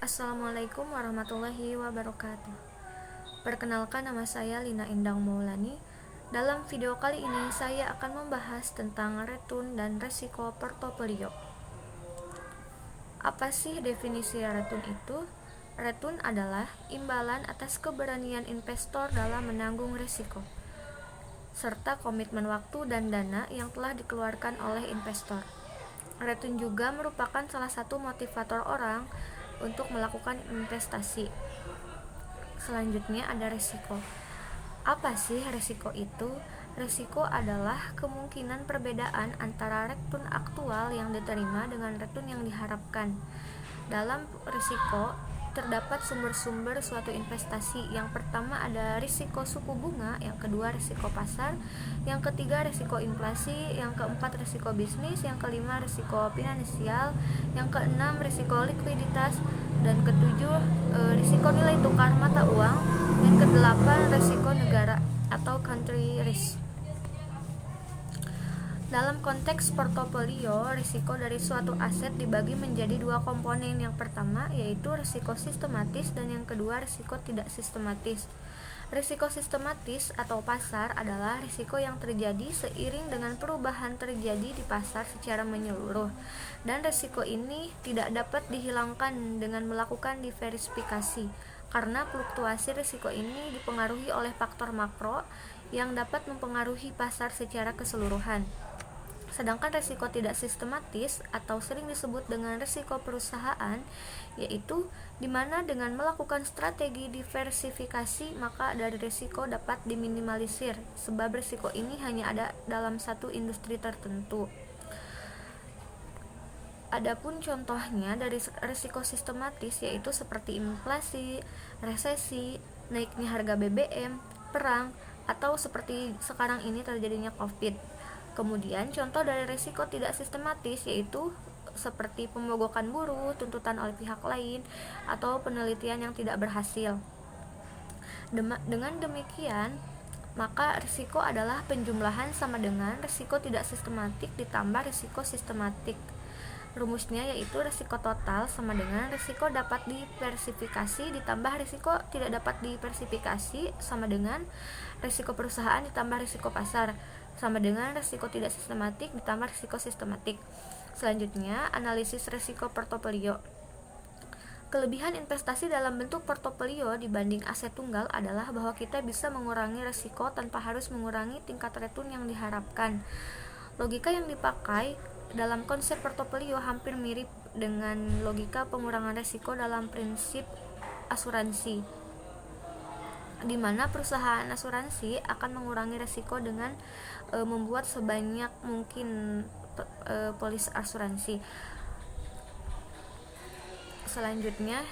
Assalamualaikum warahmatullahi wabarakatuh. Perkenalkan, nama saya Lina Endang Maulani. Dalam video kali ini saya akan membahas tentang return dan resiko portofolio. Apa sih definisi return itu? Return adalah imbalan atas keberanian investor dalam menanggung risiko, serta komitmen waktu dan dana yang telah dikeluarkan oleh investor. Return juga merupakan salah satu motivator orang untuk melakukan investasi. Selanjutnya ada risiko. Apa sih risiko itu? Risiko adalah kemungkinan perbedaan antara return aktual yang diterima dengan return yang diharapkan. Dalam risiko terdapat sumber-sumber suatu investasi. Yang pertama ada risiko suku bunga, yang kedua risiko pasar, yang ketiga risiko inflasi, yang keempat risiko bisnis, yang kelima risiko finansial, yang keenam risiko likuiditas, dan ketujuh risiko nilai tukar mata uang, dan kedelapan risiko negara atau country risk. Dalam konteks portofolio, risiko dari suatu aset dibagi menjadi dua komponen. Yang pertama yaitu risiko sistematis dan yang kedua risiko tidak sistematis. Risiko sistematis atau pasar adalah risiko yang terjadi seiring dengan perubahan terjadi di pasar secara menyeluruh, dan risiko ini tidak dapat dihilangkan dengan melakukan diversifikasi, karena fluktuasi risiko ini dipengaruhi oleh faktor makro yang dapat mempengaruhi pasar secara keseluruhan. Sedangkan risiko tidak sistematis atau sering disebut dengan risiko perusahaan, yaitu di mana dengan melakukan strategi diversifikasi maka dari risiko dapat diminimalisir, sebab risiko ini hanya ada dalam satu industri tertentu. Adapun contohnya dari risiko sistematis yaitu seperti inflasi, resesi, naiknya harga BBM, perang, atau seperti sekarang ini terjadinya COVID. Kemudian contoh dari risiko tidak sistematis yaitu seperti pemogokan buruh, tuntutan oleh pihak lain, atau penelitian yang tidak berhasil. Dengan demikian, maka risiko adalah penjumlahan sama dengan risiko tidak sistematik ditambah risiko sistematik. Rumusnya yaitu risiko total sama dengan risiko dapat diversifikasi ditambah risiko tidak dapat diversifikasi sama dengan risiko perusahaan ditambah risiko pasar sama dengan risiko tidak sistematik ditambah risiko sistematik. Selanjutnya, analisis risiko portofolio. Kelebihan investasi dalam bentuk portofolio dibanding aset tunggal adalah bahwa kita bisa mengurangi risiko tanpa harus mengurangi tingkat return yang diharapkan. Logika yang dipakai dalam konsep portofolio hampir mirip dengan logika pengurangan risiko dalam prinsip asuransi, di mana perusahaan asuransi akan mengurangi risiko dengan membuat sebanyak mungkin polis asuransi. Selanjutnya,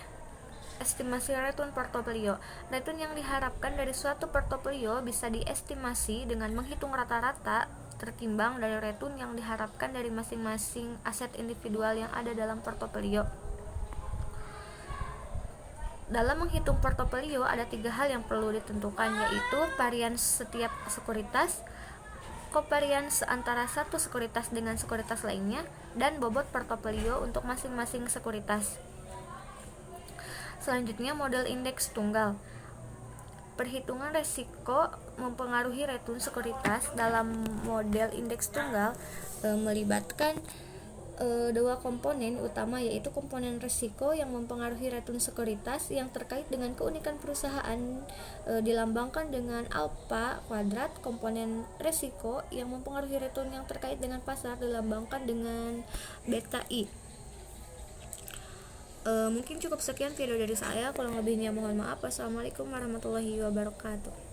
estimasi return portofolio. Return yang diharapkan dari suatu portofolio bisa diestimasi dengan menghitung rata-rata tertimbang dari return yang diharapkan dari masing-masing aset individual yang ada dalam portofolio. Dalam menghitung portofolio ada 3 hal yang perlu ditentukan, yaitu varians setiap sekuritas, covariance antara satu sekuritas dengan sekuritas lainnya, dan bobot portofolio untuk masing-masing sekuritas. Selanjutnya, model indeks tunggal. Perhitungan risiko mempengaruhi return sekuritas dalam model indeks tunggal melibatkan dua komponen utama, yaitu komponen risiko yang mempengaruhi return sekuritas yang terkait dengan keunikan perusahaan dilambangkan dengan alfa kuadrat, komponen risiko yang mempengaruhi return yang terkait dengan pasar dilambangkan dengan beta i. Mungkin cukup sekian video dari saya, kurang lebihnya mohon maaf. Wassalamualaikum warahmatullahi wabarakatuh.